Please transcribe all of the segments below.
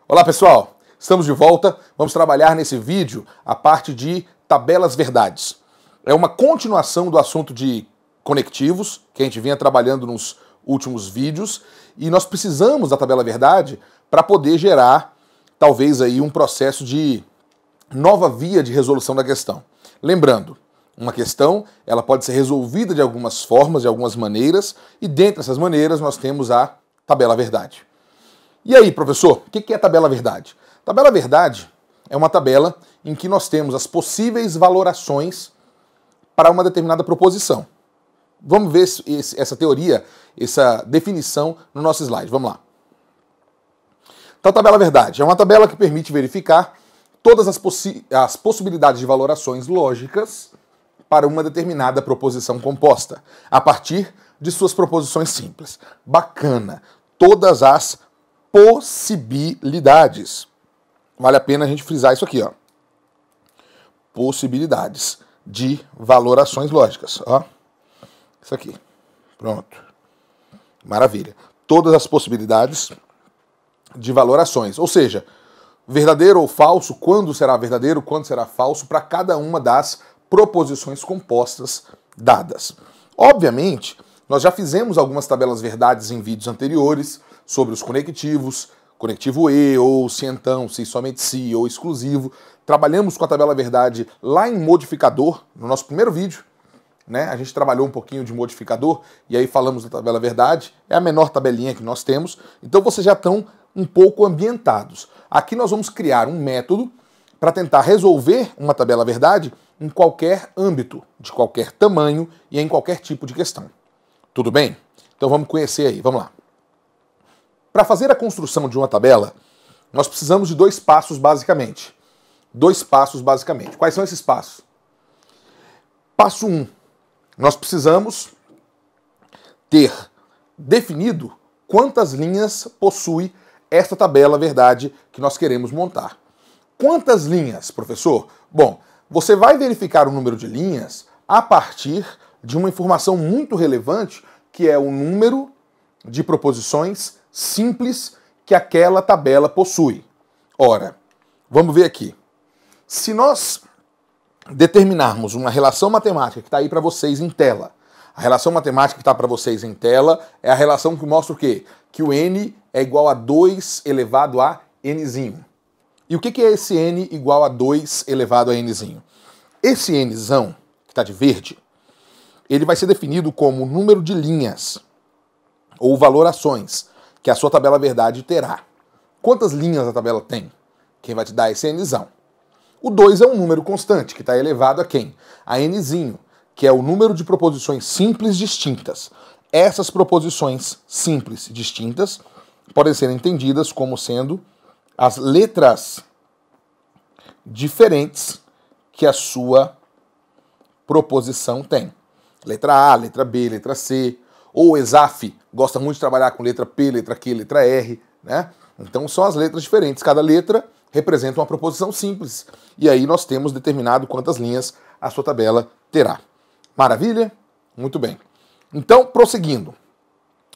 Olá pessoal, estamos de volta, vamos trabalhar nesse vídeo a parte de tabelas verdades. É uma continuação do assunto de conectivos, que a gente vinha trabalhando nos últimos vídeos, e nós precisamos da tabela verdade para poder gerar, talvez aí, um processo de nova via de resolução da questão. Lembrando, uma questão ela pode ser resolvida de algumas formas, de algumas maneiras, e dentre essas maneiras nós temos a tabela verdade. E aí, professor, o que é a tabela verdade? Tabela verdade é uma tabela em que nós temos as possíveis valorações para uma determinada proposição. Vamos ver essa teoria, essa definição no nosso slide. Vamos lá. Então, a tabela verdade é uma tabela que permite verificar todas as possibilidades de valorações lógicas para uma determinada proposição composta, a partir de suas proposições simples. Bacana! Todas as possibilidades. Vale a pena a gente frisar isso aqui, ó. Possibilidades de valorações lógicas, ó. Isso aqui. Pronto. Maravilha. Todas as possibilidades de valorações, ou seja, verdadeiro ou falso, quando será verdadeiro, quando será falso, para cada uma das proposições compostas dadas. Obviamente, nós já fizemos algumas tabelas verdades em vídeos anteriores sobre os conectivos, conectivo e, ou se então, se somente se, ou exclusivo. Trabalhamos com a tabela verdade lá em modificador, no nosso primeiro vídeo, né? A gente trabalhou um pouquinho de modificador e aí falamos da tabela verdade. É a menor tabelinha que nós temos, então vocês já estão um pouco ambientados. Aqui nós vamos criar um método para tentar resolver uma tabela verdade em qualquer âmbito, de qualquer tamanho e em qualquer tipo de questão. Tudo bem? Então vamos conhecer aí, vamos lá. Para fazer a construção de uma tabela, nós precisamos de dois passos basicamente. Quais são esses passos? Passo 1. Nós precisamos ter definido quantas linhas possui esta tabela verdade que nós queremos montar. Quantas linhas, professor? Bom, você vai verificar o número de linhas a partir de uma informação muito relevante, que é o número de proposições simples que aquela tabela possui. Ora, vamos ver aqui. Se nós determinarmos uma relação matemática que está aí para vocês em tela, a relação matemática que está para vocês em tela é a relação que mostra o quê? Que o n é igual a 2 elevado a nzinho. E o que é esse n igual a 2 elevado a nzinho? Esse nzão, que está de verde, ele vai ser definido como o número de linhas ou valorações que a sua tabela verdade terá. Quantas linhas a tabela tem? Quem vai te dar esse nzão? O 2 é um número constante, que está elevado a quem? A nzinho, que é o número de proposições simples distintas. Essas proposições simples distintas podem ser entendidas como sendo as letras diferentes que a sua proposição tem. Letra A, letra B, letra C. Ou o ESAF gosta muito de trabalhar com letra P, letra Q, letra R, né? Então são as letras diferentes. Cada letra representa uma proposição simples. E aí nós temos determinado quantas linhas a sua tabela terá. Maravilha? Muito bem. Então, prosseguindo.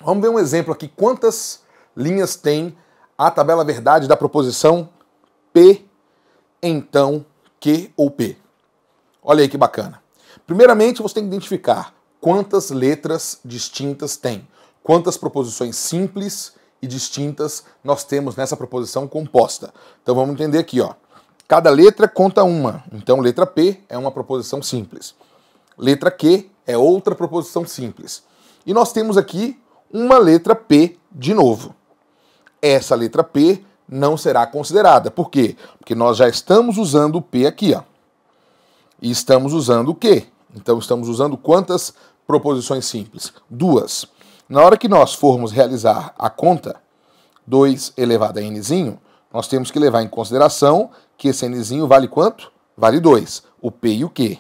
Vamos ver um exemplo aqui. Quantas linhas tem a tabela verdade da proposição P, então, Q ou P? Olha aí que bacana. Primeiramente, você tem que identificar quantas letras distintas tem. Quantas proposições simples e distintas nós temos nessa proposição composta. Então vamos entender aqui, ó. Cada letra conta uma. Então letra P é uma proposição simples. Letra Q é outra proposição simples. E nós temos aqui uma letra P de novo. Essa letra P não será considerada. Por quê? Porque nós já estamos usando o P aqui, ó. E estamos usando o Q. Então estamos usando quantas proposições simples? 2. Na hora que nós formos realizar a conta, 2 elevado a nzinho, nós temos que levar em consideração que esse nzinho vale quanto? Vale 2, o P e o Q.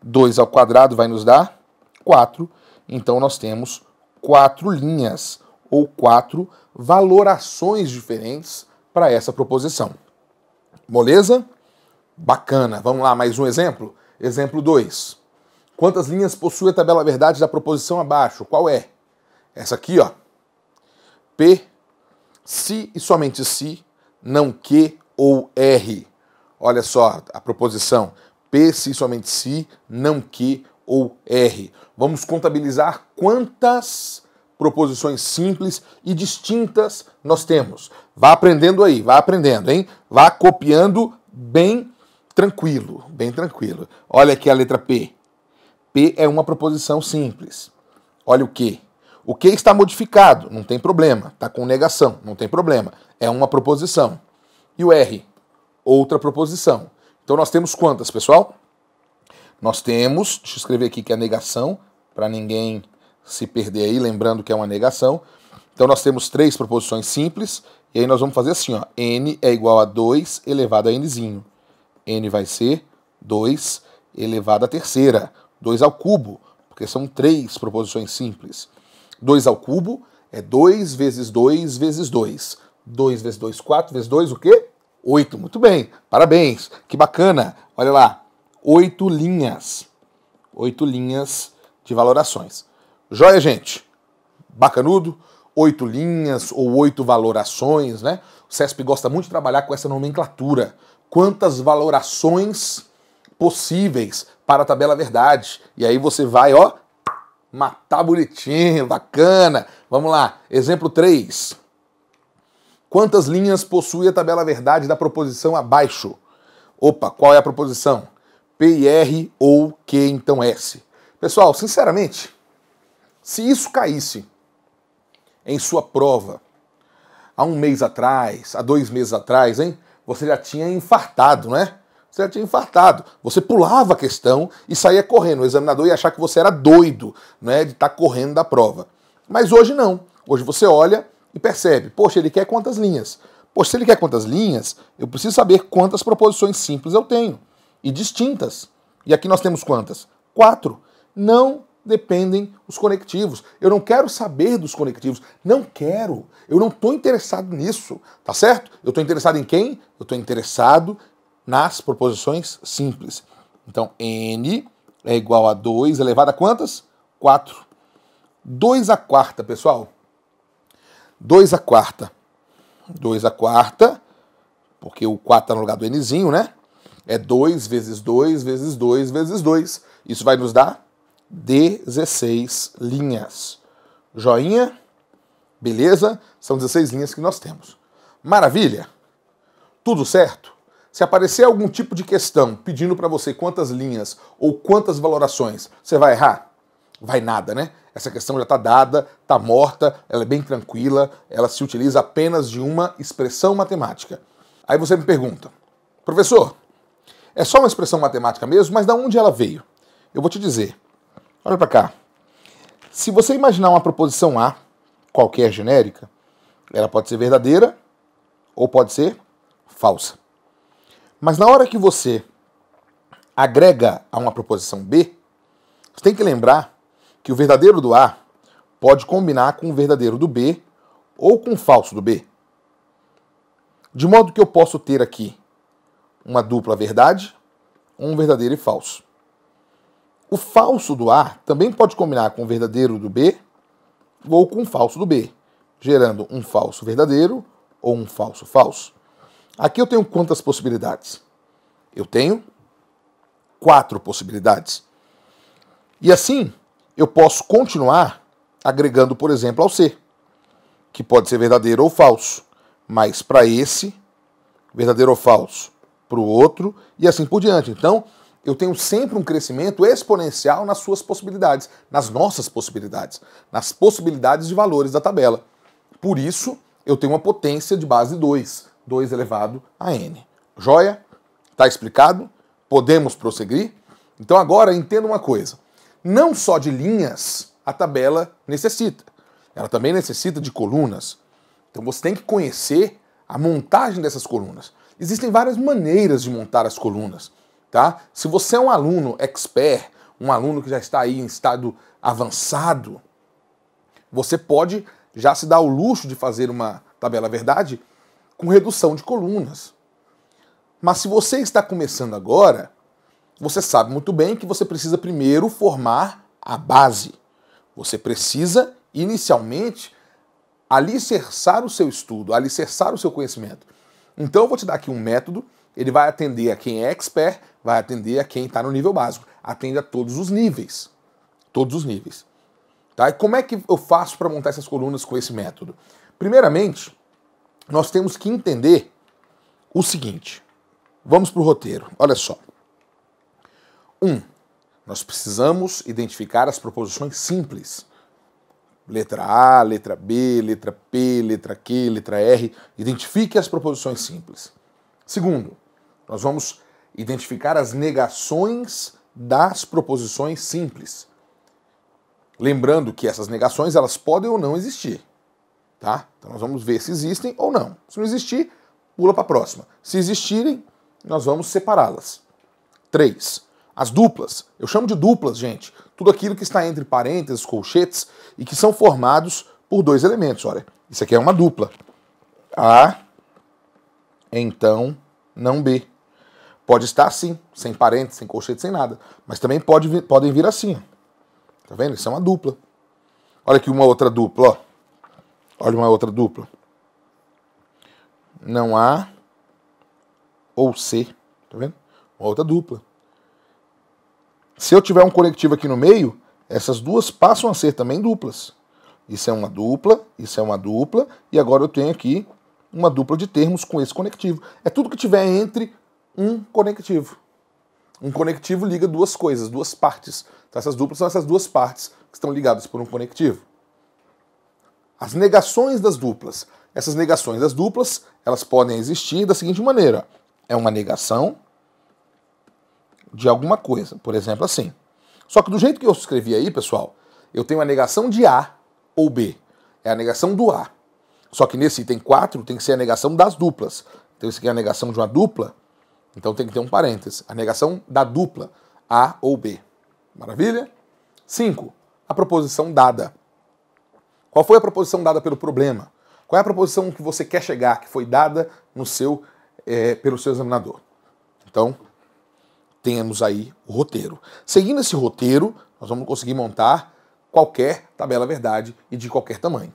2 ao quadrado vai nos dar 4, então nós temos 4 linhas, ou 4 valorações diferentes para essa proposição. Moleza? Bacana. Vamos lá, mais um exemplo? Exemplo 2. Quantas linhas possui a tabela verdade da proposição abaixo? Qual é? Essa aqui, ó. P, se e somente se não que ou R. Olha só a proposição. P, se, somente se, não que ou R. Vamos contabilizar quantas proposições simples e distintas nós temos. Vá aprendendo aí, vá aprendendo, hein? Vá copiando bem tranquilo, bem tranquilo. Olha aqui a letra P. P é uma proposição simples. Olha o que. O que está modificado, não tem problema. Está com negação, não tem problema. É uma proposição. E o R? Outra proposição. Então nós temos quantas, pessoal? Nós temos, deixa eu escrever aqui que é negação, para ninguém se perder aí, lembrando que é uma negação. Então nós temos 3 proposições simples, e aí nós vamos fazer assim, ó. N é igual a 2 elevado a nzinho. N vai ser 2 elevado a terceira. 2 ao cubo, porque são 3 proposições simples. 2 ao cubo é 2 vezes 2 vezes 2. 2 vezes 2, 4 vezes 2, o quê? 8. Muito bem, parabéns, que bacana. Olha lá, 8 linhas. 8 linhas de valorações. Joia, gente? Bacanudo? 8 linhas ou 8 valorações, né? O CESP gosta muito de trabalhar com essa nomenclatura. Quantas valorações possíveis para a tabela verdade. E aí você vai, ó, matar bonitinho, bacana. Vamos lá, exemplo 3. Quantas linhas possui a tabela verdade da proposição abaixo? Opa, qual é a proposição? P e R ou Q, então S. Pessoal, sinceramente, se isso caísse em sua prova há um mês atrás, há 2 meses atrás, hein? Você já tinha infartado, né? Você já tinha infartado. Você pulava a questão e saía correndo. O examinador ia achar que você era doido, né, de estar correndo da prova. Mas hoje não. Hoje você olha e percebe, poxa, ele quer quantas linhas? Poxa, se ele quer quantas linhas, eu preciso saber quantas proposições simples eu tenho. E distintas. E aqui nós temos quantas? 4. Não dependem os conectivos. Eu não quero saber dos conectivos. Não quero. Eu não estou interessado nisso. Tá certo? Eu estou interessado em quem? Eu estou interessado nas proposições simples. Então, N é igual a 2 elevado a quantas? 4. 2 à quarta, pessoal. 2 à quarta. 2 à quarta, porque o 4 está no lugar do Nzinho, né? É 2 vezes 2 vezes 2 vezes 2. Isso vai nos dar 16 linhas. Joinha? Beleza? São 16 linhas que nós temos. Maravilha? Tudo certo? Se aparecer algum tipo de questão pedindo para você quantas linhas ou quantas valorações, você vai errar? Vai nada, né? Essa questão já está dada, está morta, ela é bem tranquila, ela se utiliza apenas de uma expressão matemática. Aí você me pergunta, professor, é só uma expressão matemática mesmo, mas de onde ela veio? Eu vou te dizer. Olha para cá. Se você imaginar uma proposição A, qualquer genérica, ela pode ser verdadeira ou pode ser falsa. Mas na hora que você agrega a uma proposição B, você tem que lembrar que o verdadeiro do A pode combinar com o verdadeiro do B ou com o falso do B. De modo que eu posso ter aqui uma dupla verdade, um verdadeiro e falso. O falso do A também pode combinar com o verdadeiro do B ou com o falso do B, gerando um falso verdadeiro ou um falso falso. Aqui eu tenho quantas possibilidades? Eu tenho 4 possibilidades. E assim, eu posso continuar agregando, por exemplo, ao C, que pode ser verdadeiro ou falso, mas para esse, verdadeiro ou falso, para o outro, e assim por diante. Então, eu tenho sempre um crescimento exponencial nas suas possibilidades, nas nossas possibilidades, nas possibilidades de valores da tabela. Por isso, eu tenho uma potência de base 2, 2 elevado a n. Joia? Está explicado? Podemos prosseguir? Então agora entenda uma coisa. Não só de linhas a tabela necessita. Ela também necessita de colunas. Então você tem que conhecer a montagem dessas colunas. Existem várias maneiras de montar as colunas. Tá? Se você é um aluno expert, um aluno que já está aí em estado avançado, você pode já se dar o luxo de fazer uma tabela verdade com redução de colunas. Mas se você está começando agora, você sabe muito bem que você precisa primeiro formar a base. Você precisa, inicialmente, alicerçar o seu estudo, alicerçar o seu conhecimento. Então eu vou te dar aqui um método, ele vai atender a quem é expert, vai atender a quem está no nível básico. Atende a todos os níveis. Todos os níveis. Tá? E como é que eu faço para montar essas colunas com esse método? Primeiramente, nós temos que entender o seguinte. Vamos para o roteiro. Olha só. 1. Nós precisamos identificar as proposições simples. Letra A, letra B, letra P, letra Q, letra R. Identifique as proposições simples. 2. Nós vamos identificar as negações das proposições simples. Lembrando que essas negações elas podem ou não existir. Tá? Então nós vamos ver se existem ou não. Se não existir, pula para a próxima. Se existirem, nós vamos separá-las. 3. As duplas. Eu chamo de duplas, gente. Tudo aquilo que está entre parênteses, colchetes, e que são formados por 2 elementos. Olha, isso aqui é uma dupla. A, então, não B. Pode estar assim, sem parênteses, sem colchete, sem nada. Mas também podem vir assim. Tá vendo? Isso é uma dupla. Olha aqui uma outra dupla, ó. Olha uma outra dupla. Não A ou C. Tá vendo? Uma outra dupla. Se eu tiver um conectivo aqui no meio, essas duas passam a ser também duplas. Isso é uma dupla, isso é uma dupla, e agora eu tenho aqui uma dupla de termos com esse conectivo. É tudo que tiver entre um conectivo. Um conectivo liga duas coisas, duas partes. Então essas duplas são essas duas partes que estão ligadas por um conectivo. As negações das duplas. Essas negações das duplas, elas podem existir da seguinte maneira. É uma negação de alguma coisa, por exemplo, assim. Só que do jeito que eu escrevi aí, pessoal, eu tenho a negação de A ou B. É a negação do A. Só que nesse item 4 tem que ser a negação das duplas. Então isso aqui é a negação de uma dupla, então tem que ter um parênteses. A negação da dupla, A ou B. Maravilha? 5. A proposição dada. Qual foi a proposição dada pelo problema? Qual é a proposição que você quer chegar, que foi dada no pelo seu examinador? Então, temos aí o roteiro. Seguindo esse roteiro, nós vamos conseguir montar qualquer tabela verdade e de qualquer tamanho.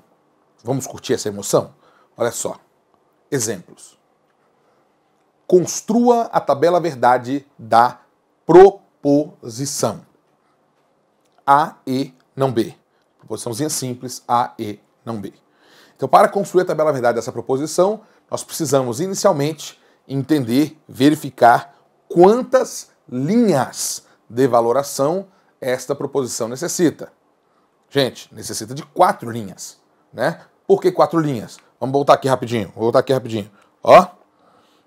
Vamos curtir essa emoção? Olha só. Exemplos. Construa a tabela verdade da proposição. A, E, não B. Proposiçãozinha simples, A, E, não B. Então, para construir a tabela verdade dessa proposição, nós precisamos inicialmente entender, verificar quantas linhas de valoração esta proposição necessita. Gente, necessita de 4 linhas, né? Por que 4 linhas? Vamos voltar aqui rapidinho. Ó,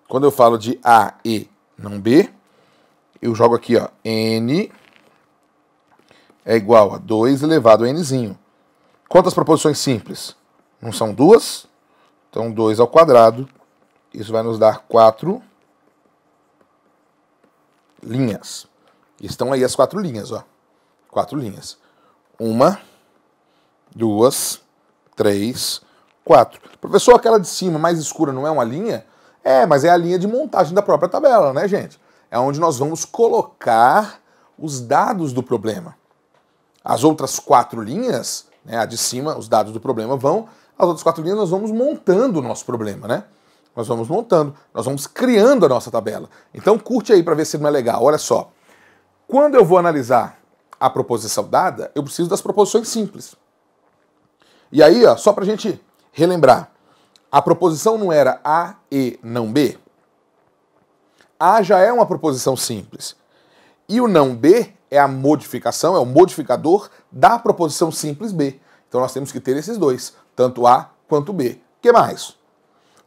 quando eu falo de A, E, não B, eu jogo aqui, ó, N é igual a 2 elevado a Nzinho. Quantas proposições simples? Não são 2? Então 2 ao quadrado. Isso vai nos dar 4 linhas. Estão aí as 4 linhas, ó. 4 linhas. 1, 2, 3, 4. Professor, aquela de cima mais escura não é uma linha? É, mas é a linha de montagem da própria tabela, né, gente? É onde nós vamos colocar os dados do problema. As outras 4 linhas, né, a de cima, os dados do problema vão. As outras 4 linhas nós vamos montando o nosso problema, né? Nós vamos montando, nós vamos criando a nossa tabela. Então curte aí para ver se não é legal. Olha só. Quando eu vou analisar a proposição dada, eu preciso das proposições simples. E aí, ó, só para a gente relembrar, a proposição não era A, E, não B? A já é uma proposição simples. E o não B é a modificação, é o modificador da proposição simples B. Então nós temos que ter esses dois, tanto A quanto B. O que mais?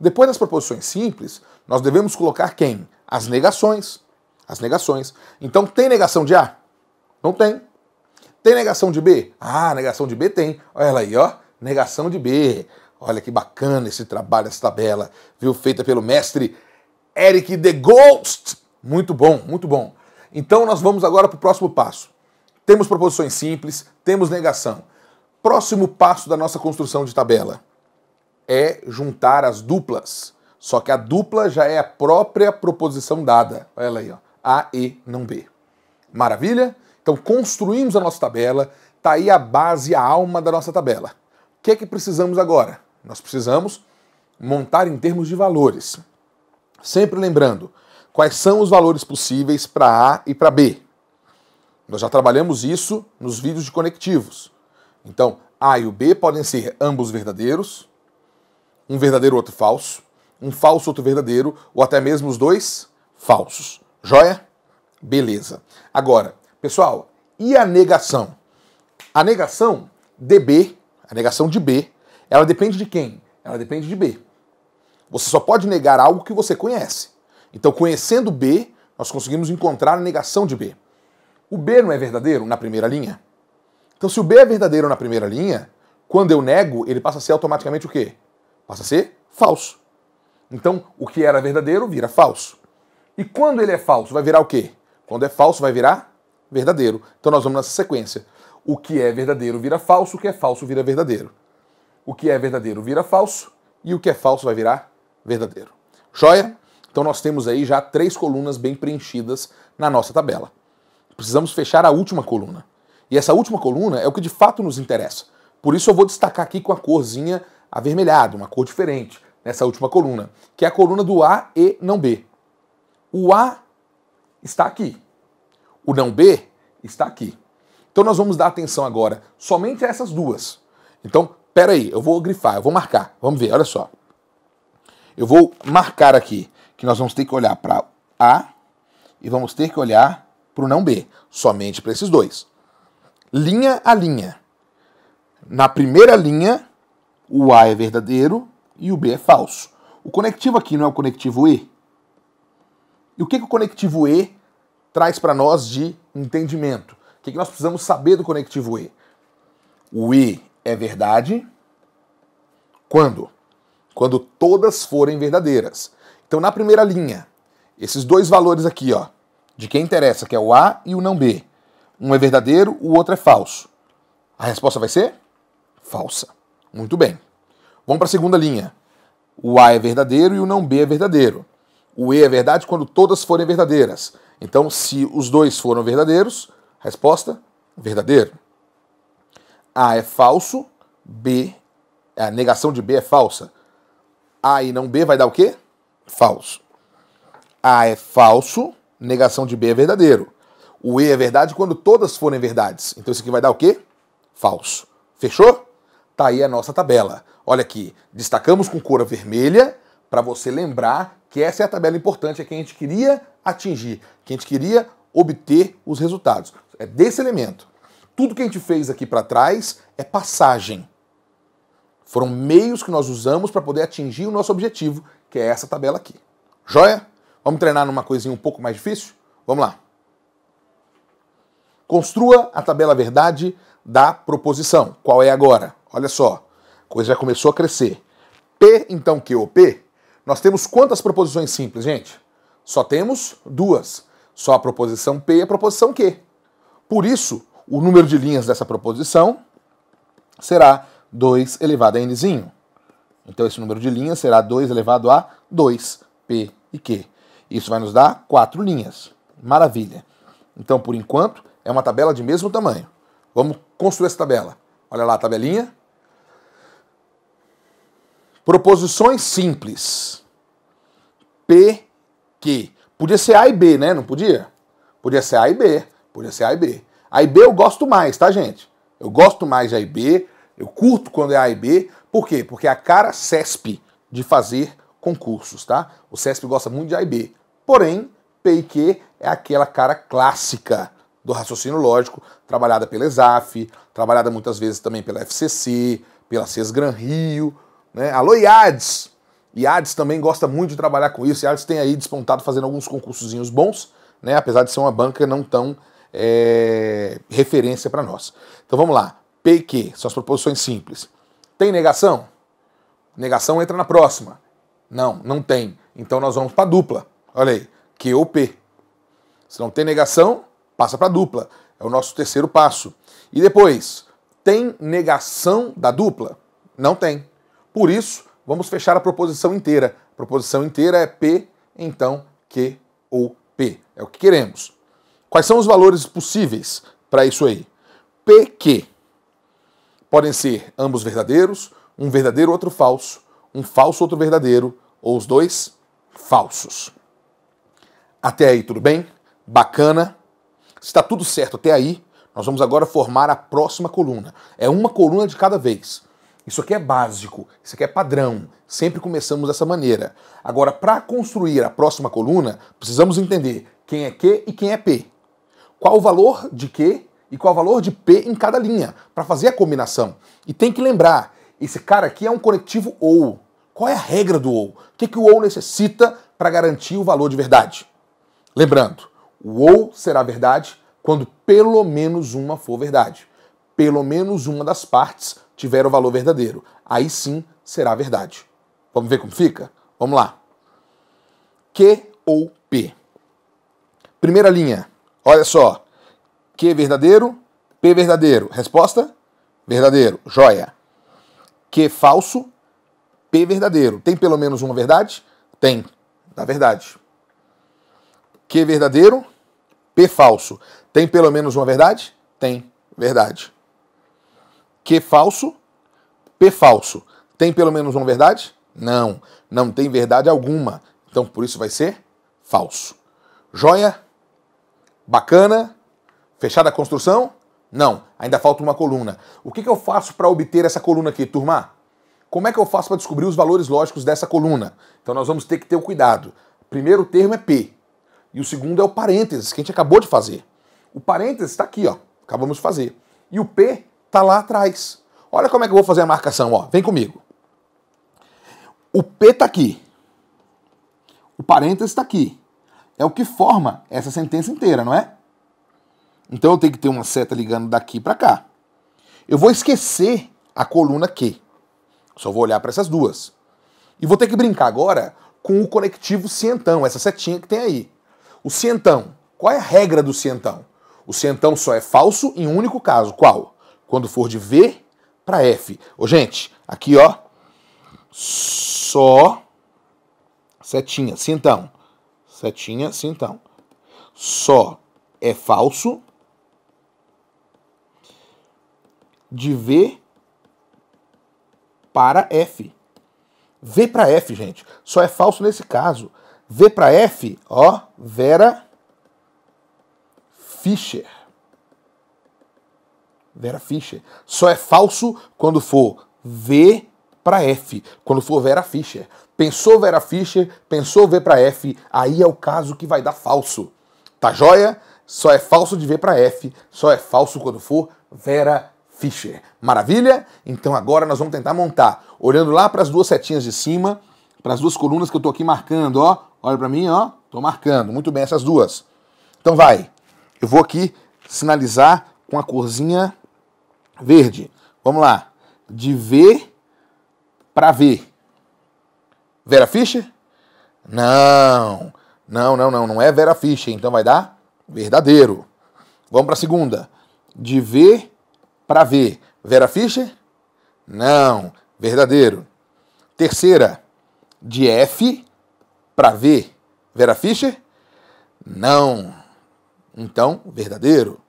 Depois das proposições simples, nós devemos colocar quem? As negações. As negações. Então tem negação de A? Não tem. Tem negação de B? Ah, negação de B tem. Olha ela aí, ó. Negação de B. Olha que bacana esse trabalho, essa tabela, viu? Feita pelo mestre Eric The Ghost. Muito bom, muito bom. Então nós vamos agora para o próximo passo. Temos proposições simples, temos negação. Próximo passo da nossa construção de tabela é juntar as duplas. Só que a dupla já é a própria proposição dada. Olha ela aí, ó. A, E, não B. Maravilha? Então construímos a nossa tabela, tá aí a base, a alma da nossa tabela. O que é que precisamos agora? Nós precisamos montar em termos de valores. Sempre lembrando, quais são os valores possíveis para A e para B? Nós já trabalhamos isso nos vídeos de conectivos. Então, A e o B podem ser ambos verdadeiros, um verdadeiro outro falso, um falso outro verdadeiro, ou até mesmo os dois falsos. Joia? Beleza. Agora, pessoal, e a negação? A negação de B, a negação de B, ela depende de quem? Ela depende de B. Você só pode negar algo que você conhece. Então, conhecendo B, nós conseguimos encontrar a negação de B. O B não é verdadeiro na primeira linha? Então, se o B é verdadeiro na primeira linha, quando eu nego, ele passa a ser automaticamente o quê? Passa a ser falso. Então, o que era verdadeiro vira falso. E quando ele é falso, vai virar o quê? Quando é falso, vai virar verdadeiro. Então, nós vamos nessa sequência. O que é verdadeiro vira falso, o que é falso vira verdadeiro. O que é verdadeiro vira falso, e o que é falso vai virar verdadeiro. Joia? Então, nós temos aí já 3 colunas bem preenchidas na nossa tabela. Precisamos fechar a última coluna. E essa última coluna é o que de fato nos interessa. Por isso eu vou destacar aqui com a corzinha avermelhada, uma cor diferente, nessa última coluna, que é a coluna do A e não B. O A está aqui. O não B está aqui. Então nós vamos dar atenção agora somente a essas duas. Então, peraí, eu vou grifar, eu vou marcar. Vamos ver, olha só. Eu vou marcar aqui que nós vamos ter que olhar para A e vamos ter que olhar para o não B, somente para esses dois. Linha a linha. Na primeira linha, o A é verdadeiro e o B é falso. O conectivo aqui não é o conectivo E? E o que o conectivo E traz para nós de entendimento? O que nós precisamos saber do conectivo E? O E é verdade quando? Quando todas forem verdadeiras. Então, na primeira linha, esses dois valores aqui, ó, de quem interessa, que é o A e o não B. Um é verdadeiro, o outro é falso. A resposta vai ser falsa. Muito bem. Vamos para a segunda linha. O A é verdadeiro e o não B é verdadeiro. O E é verdade quando todas forem verdadeiras. Então, se os dois foram verdadeiros, resposta, verdadeiro. A é falso, B, a negação de B é falsa. A e não B vai dar o quê? Falso. A é falso, negação de B é verdadeiro. O E é verdade quando todas forem verdades. Então isso aqui vai dar o quê? Falso. Fechou? Tá aí a nossa tabela. Olha aqui, destacamos com cor vermelha para você lembrar que essa é a tabela importante, é que a gente queria atingir, que a gente queria obter os resultados. É desse elemento. Tudo que a gente fez aqui para trás é passagem. Foram meios que nós usamos para poder atingir o nosso objetivo, que é essa tabela aqui. Joia? Vamos treinar numa coisinha um pouco mais difícil? Vamos lá. Construa a tabela verdade da proposição. Qual é agora? Olha só, a coisa já começou a crescer. P, então, Q ou P, nós temos quantas proposições simples, gente? Só temos 2. Só a proposição P e a proposição Q. Por isso, o número de linhas dessa proposição será 2 elevado a nzinho. Então esse número de linhas será 2 elevado a 2, P e Q. Isso vai nos dar 4 linhas. Maravilha. Então, por enquanto, é uma tabela de mesmo tamanho. Vamos construir essa tabela. Olha lá a tabelinha. Proposições simples. P, Q. Podia ser A e B, né? Não podia? Podia ser A e B. Podia ser A e B. A e B eu gosto mais, tá, gente? Eu gosto mais de A e B. Eu curto quando é A e B. Por quê? Porque é a cara CESP de fazer concursos, tá? O CESP gosta muito de A e B. Porém, P e Q é aquela cara clássica do raciocínio lógico, trabalhada pela ESAF, trabalhada muitas vezes também pela FCC, pela Sesgran Rio, né? Alô, IADES! IADES também gosta muito de trabalhar com isso. IADES tem aí despontado fazendo alguns concursozinhos bons, né? Apesar de ser uma banca não tão referência para nós. Então vamos lá. P e Q são as proposições simples. Tem negação? Negação entra na próxima. Não, não tem. Então nós vamos para dupla. Olha aí, Q ou P. Se não tem negação, passa para dupla. É o nosso terceiro passo. E depois, tem negação da dupla? Não tem. Por isso, vamos fechar a proposição inteira. A proposição inteira é P, então Q ou P. É o que queremos. Quais são os valores possíveis para isso aí? P, Q. Podem ser ambos verdadeiros, um verdadeiro, outro falso, um falso, outro verdadeiro, ou os dois falsos. Até aí, tudo bem? Bacana? Se está tudo certo até aí, nós vamos agora formar a próxima coluna. É uma coluna de cada vez. Isso aqui é básico, isso aqui é padrão. Sempre começamos dessa maneira. Agora, para construir a próxima coluna, precisamos entender quem é Q e quem é P. Qual o valor de Q e qual o valor de P em cada linha, para fazer a combinação. E tem que lembrar, esse cara aqui é um conectivo OU. Qual é a regra do OU? O que o OU necessita para garantir o valor de verdade? Lembrando, o OU será verdade quando pelo menos uma for verdade. Pelo menos uma das partes tiver o valor verdadeiro. Aí sim será verdade. Vamos ver como fica? Vamos lá. Q ou P. Primeira linha, olha só. Q verdadeiro, P verdadeiro. Resposta? Verdadeiro. Joia. Q falso, P verdadeiro. Tem pelo menos uma verdade? Tem. Dá verdade. Q verdadeiro, P falso. Tem pelo menos uma verdade? Tem. Verdade. Q falso, P falso. Tem pelo menos uma verdade? Não. Não tem verdade alguma. Então por isso vai ser falso. Joia? Bacana? Fechada a construção? Não. Ainda falta uma coluna. O que eu faço para obter essa coluna aqui, turma? Como é que eu faço para descobrir os valores lógicos dessa coluna? Então nós vamos ter que ter o cuidado. O primeiro termo é P. E o segundo é o parênteses, que a gente acabou de fazer. O parênteses está aqui, ó. Acabamos de fazer. E o P está lá atrás. Olha como é que eu vou fazer a marcação, ó. Vem comigo. O P está aqui. O parênteses está aqui. É o que forma essa sentença inteira, não é? Então eu tenho que ter uma seta ligando daqui para cá. Eu vou esquecer a coluna Q. Só vou olhar para essas duas. E vou ter que brincar agora com o conectivo cientão, essa setinha que tem aí. O cientão, qual é a regra do cientão? O cientão só é falso em um único caso. Qual? Quando for de V para F. Ô, gente, aqui, ó. Só setinha, cientão. Setinha, cientão. Só é falso de V para F. V para F, gente. Só é falso nesse caso. V para F, ó, Vera Fischer. Vera Fischer. Só é falso quando for V para F, quando for Vera Fischer. Pensou Vera Fischer, pensou V para F, aí é o caso que vai dar falso. Tá joia? Só é falso de V para F, só é falso quando for Vera Fischer. Maravilha? Então agora nós vamos tentar montar, olhando lá para as duas setinhas de cima, para as duas colunas que eu tô aqui marcando, ó. Olha para mim, ó. Tô marcando. Muito bem essas duas. Então vai. Eu vou aqui sinalizar com a corzinha verde. Vamos lá. De V para V. Vera Fischer? Não. Não é Vera Fischer. Então vai dar verdadeiro. Vamos para a segunda. De V para V. Vera Fischer? Não. Verdadeiro. Terceira. De F para V. Vera Fischer? Não. Então, verdadeiro.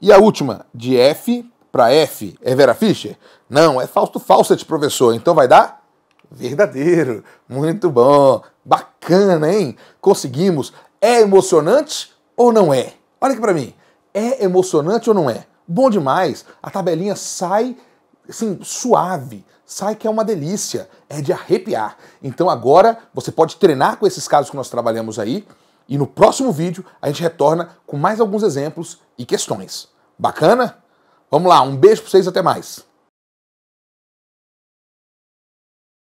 E a última, de F para F, é Vera Fischer? Não, é Fausto Fawcett, professor. Então vai dar verdadeiro. Muito bom. Bacana, hein? Conseguimos. É emocionante ou não é? Olha aqui para mim. É emocionante ou não é? Bom demais. A tabelinha sai, assim, suave. Sai que é uma delícia. É de arrepiar. Então agora você pode treinar com esses casos que nós trabalhamos aí. E no próximo vídeo a gente retorna com mais alguns exemplos e questões. Bacana? Vamos lá, um beijo para vocês, até mais.